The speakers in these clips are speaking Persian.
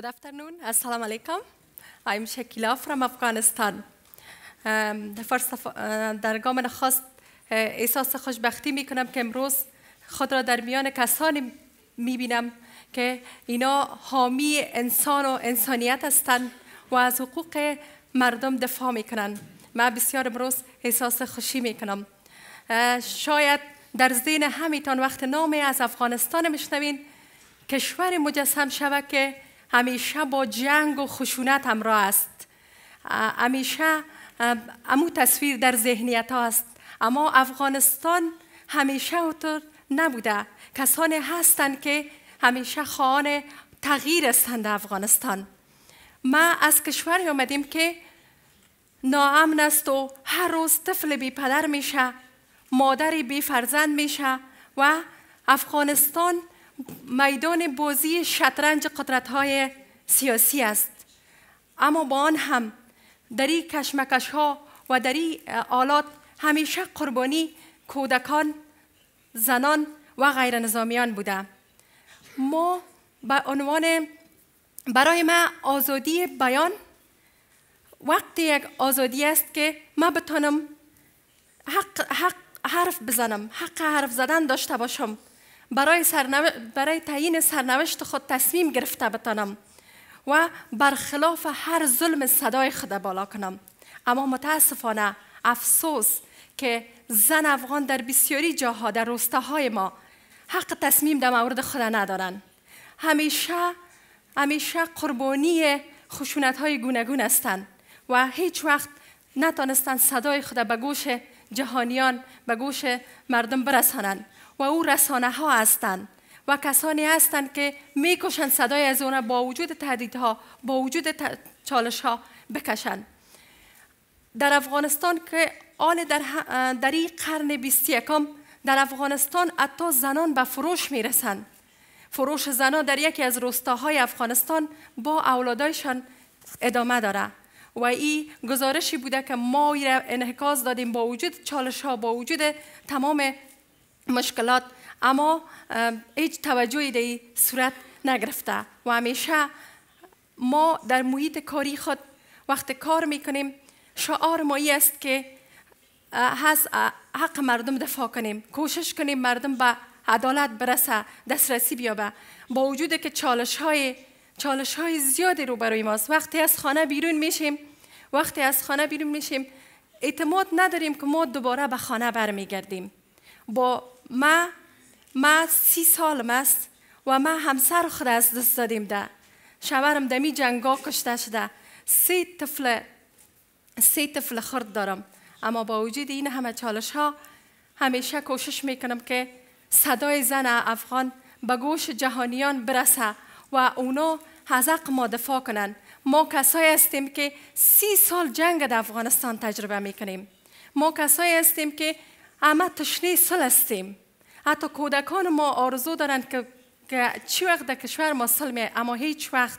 Good afternoon. Assalamu alaikum. I'm Shakila from Afghanistan. در گام نخست احساس خوشبختی می کنم که امروز خود را در میان کسانی می بینم که اینا حامی انسان و انسانیت هستند و از حقوق مردم دفاع می کنند. من بسیار امروز احساس خوشی می کنم. شاید در ذهن همیتان وقت نامی از افغانستان میشنوین، کشور مجسم شود که همیشه با جنگ و خشونت همراه است. همیشه امو تصویر در ذهنیت ها است. اما افغانستان همیشه اونطور نبوده. کسانی هستند که همیشه خواهان تغییر هستند افغانستان. ما از کشوری آمدیم که ناامن است و هر روز طفل بی پدر میشه، مادری بی فرزند میشه و افغانستان میدان بازی شطرنج قدرت‌های سیاسی است. اما با آن هم در این کشمکش‌ها و در این آلات همیشه قربانی کودکان، زنان و غیر نظامیان بوده. ما به عنوان برای ما آزادی بیان وقتی یک آزادی است که ما بتونم حق حرف بزنم، حق حرف زدن داشته باشم، برای تعیین سرنوشت خود تصمیم گرفته بتانم و برخلاف هر ظلم صدای خود بالا کنم. اما متاسفانه افسوس که زن افغان در بسیاری جاها در روستاهای ما حق تصمیم در مورد خود ندارند. همیشه قربانی خشونت‌های گوناگون هستند و هیچ وقت نتانستند صدای خود به گوش جهانیان، به گوش مردم برسانند و او رسانه ها هستند و کسانی هستند که میکشند صدای از اون با وجود تهدیدها، با وجود چالش ها بکشند. در افغانستان که آن در این قرن 21 در افغانستان حتی زنان به فروش میرسند. فروش زنان در یکی از روستاهای افغانستان با اولادایشان ادامه داره و این گزارشی بوده که ما را انعکاس دادیم با وجود چالش ها، با وجود تمام مشکلات، اما هیچ توجهی در این صورت نگرفته و همیشه ما در محیط کاری خود وقت کار میکنیم شعار ما این است که از حق مردم دفاع کنیم، کوشش کنیم مردم به عدالت برسه، دسترسی بیابه، با وجود که چالش های زیادی رو برای ماست. وقتی از خانه بیرون میشیم اعتماد نداریم که ما دوباره به خانه برمیگردیم. با ما 30 سال است و ما همسر خود از دست دادیم ده. شوهرم دمی جنگا کشته شده. 3 طفل خرد دارم. اما با وجود این همه چالش ها همیشه کوشش میکنم که صدای زن افغان به گوش جهانیان برسه و اونا از حق ما دفاع کنن. ما کسایی هستیم که 30 سال جنگ در افغانستان تجربه میکنیم. ما کسایی هستیم که همه تشنه صلح هستیم. حتی کودکان ما آرزو دارند که چی وقت در کشور ما صلح می، اما هیچ وقت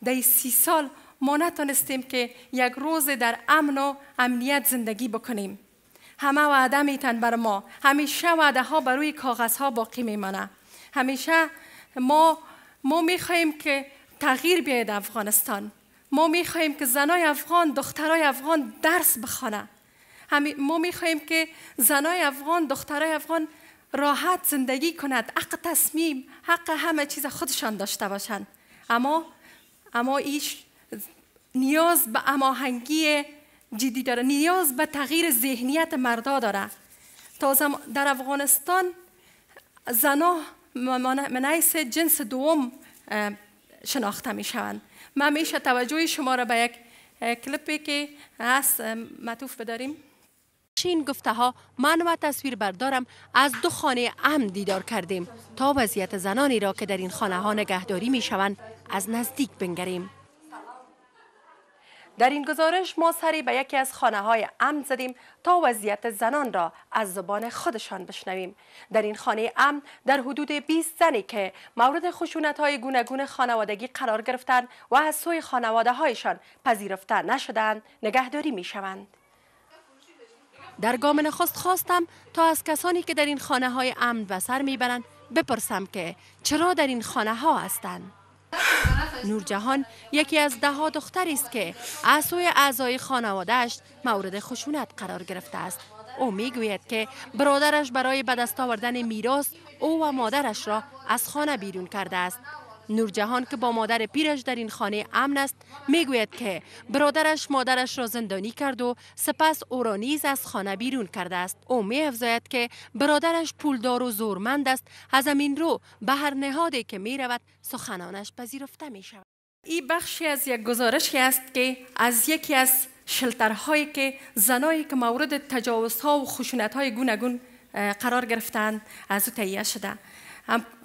در 30 سال ما نتونستیم که یک روز در امن و امنیت زندگی بکنیم. همه وعده میتن بر ما، همیشه وعده ها بر روی کاغذ ها باقی میمانه. همیشه ما میخواهیم که تغییر بیاید افغانستان. ما میخواهیم که زنای افغان، دخترای افغان درس بخوانه. ما میخواهیم که زنای افغان، دخترای افغان راحت زندگی کند، حق تصمیم، حق همه چیز خودشان داشته باشند. اما ایش نیاز به هماهنگی جدی داره، نیاز به تغییر ذهنیت مردا داره. در افغانستان زنها من حیث جنس دوم شناخته می شوند. من میشه توجه شما را به یک کلیپی که هست معطوف بداریم. این گفته ها من و تصویر بردارم از 2 خانه امن دیدار کردیم تا وضعیت زنانی را که در این خانه ها نگهداری می شوند از نزدیک بنگریم. در این گزارش ما سری به یکی از خانه های امن زدیم تا وضعیت زنان را از زبان خودشان بشنویم. در این خانه امن در حدود 20 زنی که مورد خشونت های گوناگون خانوادگی قرار گرفتند و از سوی خانواده هایشان پذیرفته نشدند نگهداری می شوند. در گام نخست خواستم تا از کسانی که در این خانه های امن به سر میبرند بپرسم که چرا در این خانه ها هستند. نورجهان یکی از 10 دختری است که از سوی اعضای خانواده‌اش مورد خشونت قرار گرفته است. او میگوید که برادرش برای به دست آوردن میراث او و مادرش را از خانه بیرون کرده است. نورجهان که با مادر پیرش در این خانه امن است میگوید که برادرش مادرش را زندانی کرد و سپس او را نیز از خانه بیرون کرده است. او می‌افزاید که برادرش پولدار و زورمند است، از همین رو به هر نهادی که میرود سخنانش پذیرفته میشود. این بخشی از یک گزارشی است که از یکی از شلترهایی که زنایی که مورد تجاوزها و خشونت‌های گوناگون قرار گرفتند از او تهیه شده.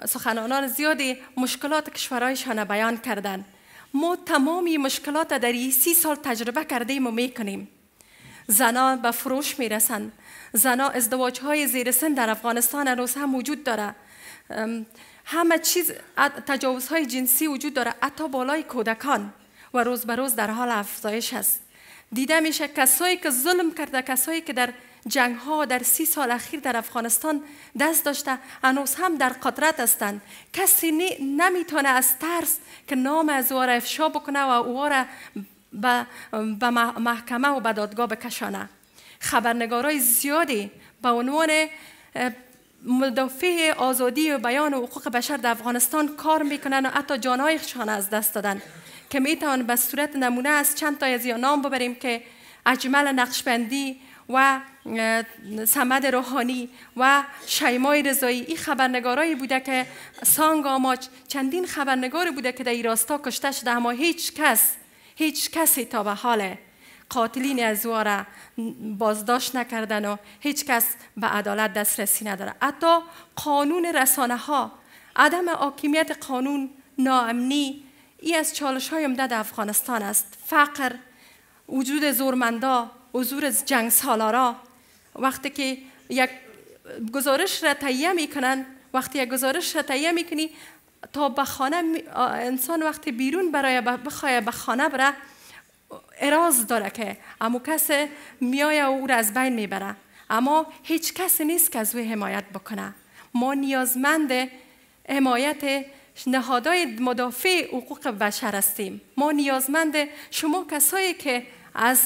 سخنانان زیادی مشکلات کشورهایشان بیان کردند. ما تمامی مشکلات در این 30 سال تجربه کردیم و میکنیم. زنان به فروش میرسند. زنان ازدواج‌های زیر سن در افغانستان هنوز هم وجود داره. همه چیز تجاوزهای جنسی وجود داره، حتی بالای کودکان و روز به روز در حال افزایش است. دیده میشه کسایی که ظلم کرده، کسایی که در جنگ ها در 30 سال اخیر در افغانستان دست داشته هنوز هم در قدرت هستند. کسی نمیتونه از ترس که نام از او را افشا بکنه و او را به محکمه و به دادگاه بکشانه. خبرنگارای زیادی به عنوان مدافع آزادی و بیان و حقوق بشر در افغانستان کار میکنن و حتی جانهایشان از دست دادن که میتوان به صورت نمونه از چند تا از نام ببریم که اجمل نقشبندی و صمد روحانی و شیمای رضایی. این خبرنگارایی بوده که سانگ آماج، چندین خبرنگاری بوده که در این راستا کشته شده، اما هیچ کسی تا به حال قاتلین از او را بازداشت نکردن و هیچ کس به عدالت دسترسی نداره. حتی قانون رسانه ها، عدم حاکمیت قانون، ناامنی، این از چالش های عمده در افغانستان است. فقر، وجود زورمندا، حضور جنگ سالارا. وقتی که یک گزارش را تهیه میکنن، وقتی یک گزارش را تهیه میکنی تا به خانه انسان وقتی بیرون برای بخواه به خانه بره اراز داره که امو کس میایه و او را از بین میبره، اما هیچ کسی نیست که از او حمایت بکنه. ما نیازمند حمایت نهادهای مدافع حقوق بشر هستیم. ما نیازمند شما کسایی که از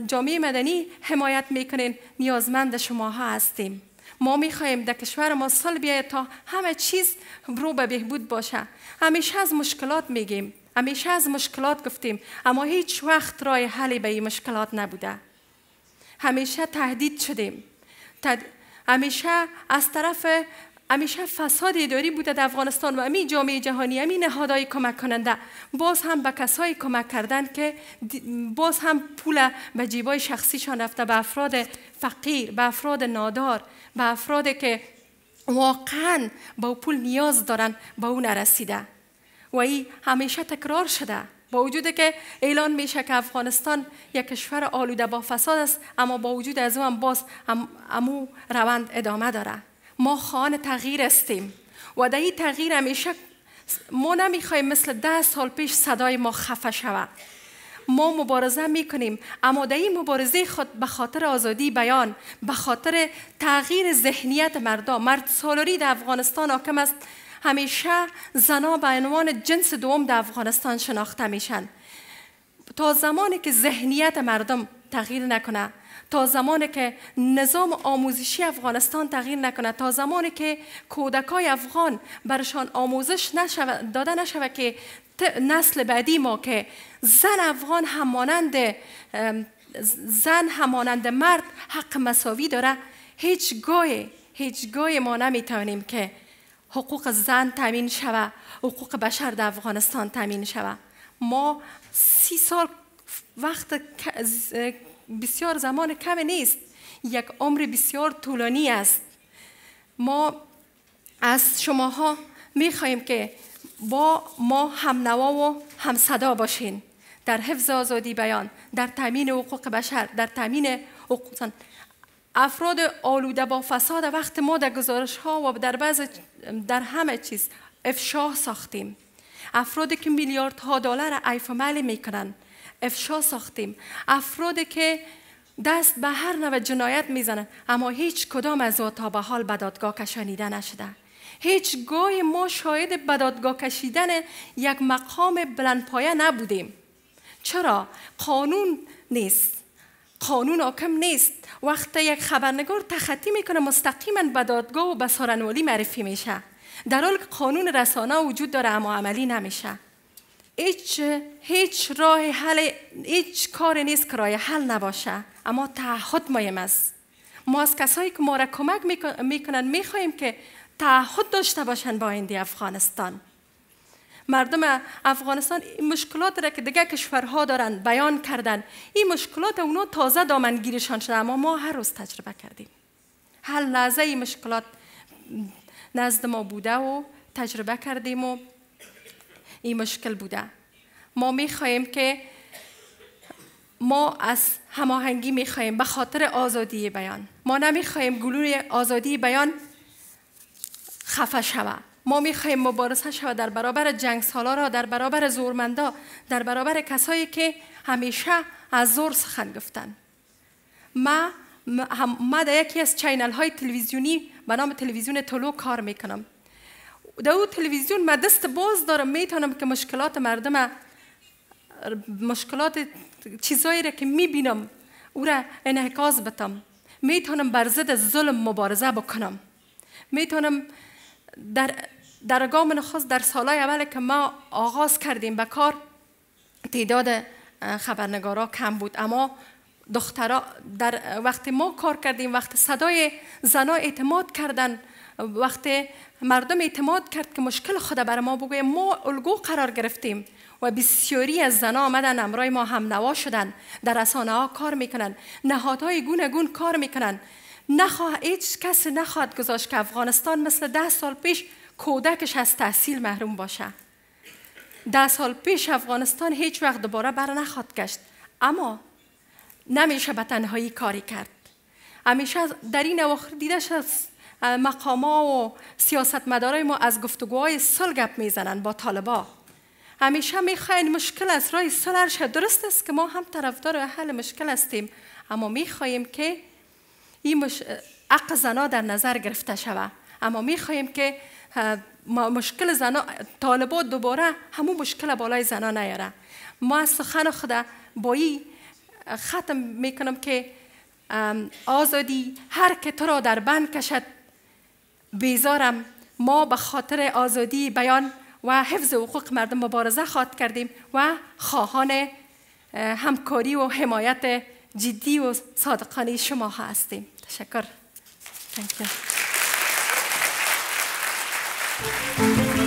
جامعه مدنی حمایت میکنین، نیازمند شماها هستیم. ما میخواهیم در کشور ما سال بیاید تا همه چیز رو به بهبود باشه. همیشه از مشکلات میگیم، همیشه از مشکلات گفتیم، اما هیچ وقت راه حلی به این مشکلات نبوده. همیشه تهدید شدیم، همیشه فساد اداری بوده در افغانستان و همین جامعه جهانی، همین نهادهای کمک کننده باز هم به کسایی کمک کردن که باز هم پول به جیبای شخصیشان رفته، به افراد فقیر، به افراد نادار، به افرادی که واقعا با پول نیاز دارن به اون نرسیده. و این همیشه تکرار شده، با وجود که اعلان میشه که افغانستان یک کشور آلوده با فساد است، اما با وجود از او هم باز امو روند ادامه داره. ما خواهان تغییر هستیم و در این تغییر همیشه ما نمیخوایم مثل 10 سال پیش صدای ما خفه شود. ما مبارزه میکنیم، اما در این مبارزه خود به خاطر آزادی بیان، به خاطر تغییر ذهنیت مردم. مرد سالاری در افغانستان حاکم است. همیشه زنها به عنوان جنس دوم در افغانستان شناخته میشن. تا زمانی که ذهنیت مردم تغییر نکنه، تا زمانی که نظام آموزشی افغانستان تغییر نکنه، تا زمانی که کودکای افغان برشان آموزش داده نشود که نسل بعدی ما که زن افغان همانند مرد حق مساوی داره، هیچگاه ما نمیتونیم که حقوق زن تامین شود، حقوق بشر در افغانستان تامین شود. ما 30 سال وقت بسیار زمان کم نیست، یک عمر بسیار طولانی است. ما از شماها میخواهیم که با ما هم نوا و هم صدا باشین در حفظ آزادی بیان، در تامین حقوق بشر، در تامین حقوق افراد آلوده با فساد. وقت ما در گزارش ها و در همه چیز افشا ساختیم، افرادی که میلیاردها دلار عیف و مالی میکنن افشا ساختیم، افرادی که دست به هر نوع جنایت میزنن، اما هیچ کدام از او تا به حال به دادگاه کشانیده نشده. هیچگاه ما شاهد به دادگاه کشیدن یک مقام بلندپایه نبودیم. چرا؟ قانون نیست، قانون حاکم نیست. وقتی یک خبرنگار تخطی میکنه مستقیما به دادگاه و به سارنوالی معرفی میشه، در حالی که قانون رسانه وجود داره اما عملی نمیشه. هیچ راه حل، هیچ کار نیست که راه حل نباشه، اما تعهد مهم است. ما از کسایی که ما را کمک میکنن میخواهیم که تعهد داشته باشن با آینده افغانستان. مردم افغانستان این مشکلات را که دیگه کشورها دارن بیان کردن، این مشکلات اونا تازه دامنگیرشان شده، اما ما هر روز تجربه کردیم. هر لحظه این مشکلات نزد ما بوده و تجربه کردیم و این مشکل بوده. ما میخواهیم که ما از هماهنگی میخواهیم به خاطر آزادی بیان. ما نمیخواهیم گلوی آزادی بیان خفه شود. ما میخواهیم مبارزه شود در برابر جنگ سالارا، در برابر زورمندا، در برابر کسایی که همیشه از زور سخن گفتن. ما در یکی از چینل های تلویزیونی به نام تلویزیون طلوع کار میکنم. در اون تلویزیون من دست باز دارم، میتونم که مشکلات مردم، مشکلات چیزایی را که میبینم او را انعکاس بدم. میتونم بر ضد ظلم مبارزه بکنم. میتونم در گام نخست در سالهای اول که ما آغاز کردیم به کار، تعداد خبرنگارا کم بود، اما دخترها در وقتی ما کار کردیم، وقتی صدای زنا اعتماد کردن، وقتی مردم اعتماد کرد که مشکل خود برای ما بگویم، ما الگو قرار گرفتیم و بسیاری از زنا آمدن امرای ما هم نوا شدن، در رسانه ها کار میکنن، نهادهای گوناگون کار میکنن. هیچ کس نخواهد گذاشت که افغانستان مثل 10 سال پیش کودکش از تحصیل محروم باشه. 10 سال پیش افغانستان هیچ وقت دوباره بر نخواهد گشت، اما نمیشه به تنهایی کاری کرد. همیشه در این اواخر دیده شد مقاما و سیاستمدارای ما از گفتگوهای صلح گپ میزنن با طالبا. همیشه میخواین مشکل از راه صلح حل شود. درست است که ما هم طرفدار حل مشکل هستیم، اما میخواهیم که این حق زنا در نظر گرفته شود. اما میخواهیم که مشکل زنا، طالبا دوباره همون مشکل بالای زنا نیاره. ما از سخن خود با این ختم میکنم که آزادی هر که تو را در بند کشد بیزارم. ما به خاطر آزادی بیان و حفظ حقوق مردم مبارزه خواهد کردیم و خواهان همکاری و حمایت جدی و صادقانه شما هستیم. تشکر. Thank you.